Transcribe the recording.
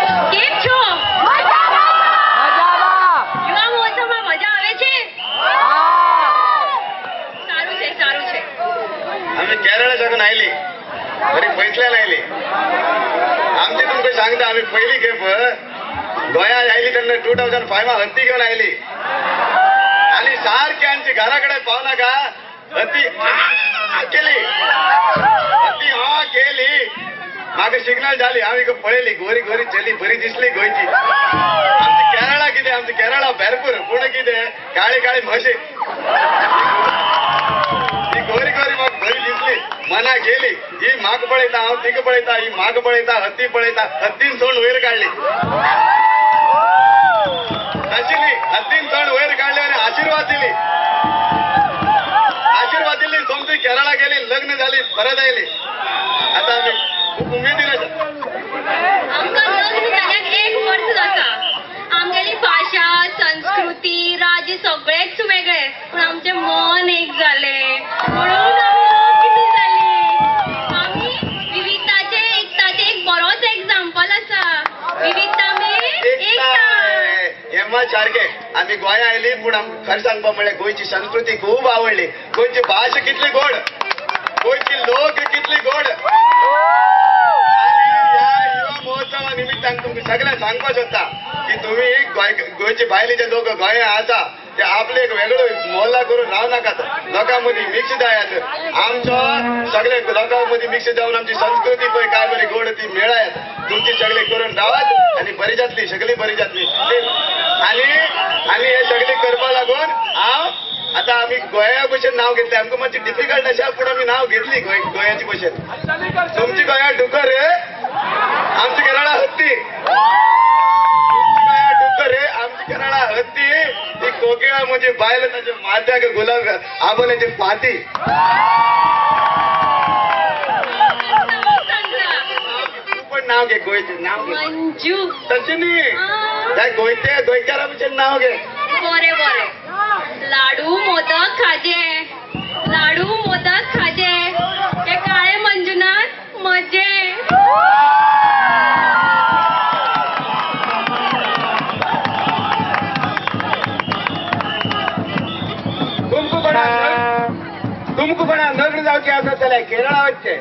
કેમ છો? યુવા મહોત્સવમાં મજા આવે છે? સારું છે, સારું છે. आम्ही केरळ जगून आयली बरी पैसल्यान आयली. आमची तुमकां सांगता आम्ही पहिली खेप गोंयांत आयली तेन्ना 2005 हत्ती घेवन आयली आणि सारखी आमची घरा कडेन पावनाका हत्ती केली. हत्ती केली म्हाका सिग्नल जाली. हांव इक पळयली गोरी गोरी चली बरी दिसली गोंयची. आमची केरळा कितें आमची केरळा भरपूर पूण कितें काळी काळी म्हशी ती गोरी गोरी म्हाका बरी दिसली मना गेली. ही म्हाका पळयता हांव तिका पळयता ही म्हाका पळयता हत्ती पळयता हत्तीन सोंड वयर काडली. तशी हत्तीन सोंड वयर काडली आनी आशीर्वाद दिली. आशीर्वाद दिली सोमती केरळा गेली लग्न झाली परत आयली. आता आम्ही खूप उमेदीन आसा. आमकां लग्न जाल्याक 1 वर्स जाता. आमगेली भाषा संस्कृती राज्य सगळेच वेगळे पण आमचे मन एक झाले म्हणून आमी विविधताचे एकताचे एक बरोच एक्झाम्पल आसा. विविधता में एकता. हेमा सारखे आम्ही गोंया आयली पूण आमकां खरें सांगपा म्हळ्यार गोंयची संस्कृती खूब आवडली. गोंयची भाशा कितली गोड गोंयची लोक कितली गोड. आणि ह्या युवा महोत्सवा निमित्तान तुमकां सगळ्यांक सांगपाक सोदता की तुम्ही गोंयची भायले जे लोक गोंया आसा ते आपले एक वेगळो मोहल्ला करून राव नाकात. लोकां मदीं मिक्स जायात. आमचो सगळे लोकां मदीं मिक्स जावन आमची संस्कृती पळय काय बरी गोड ती मेळात. तुमची सगळी करून रावात आनी बरी जातली सगळी बरी जातली. आणि हे सगळी करपा लागून हांव आता आम्ही गोंया भशेन नाव घेतले. आमकां मातशी डिफिकल्ट आसा पूण आमी नाव घेतली गोंयाची भशेन. तुमची गोंया डुकर आमची केरळा हत्ती. आमची केरळा हत्ती ती कोकिळा म्हणजे बायल ताचे माथ्याक गुलाब आबोल्याची फाती. पण नाव घे गोंयचे नाव घे. मंजू. तशी न्ही त्या गोंयकारा भशेन नाव घे. बरे बरे. लाडू मोदक खाजे लाडू मोदक खाजे हे काळे मंजुनाथ मजे. तुमको पण लग्न जावचे आसत जाल्यार केरळा वचचे.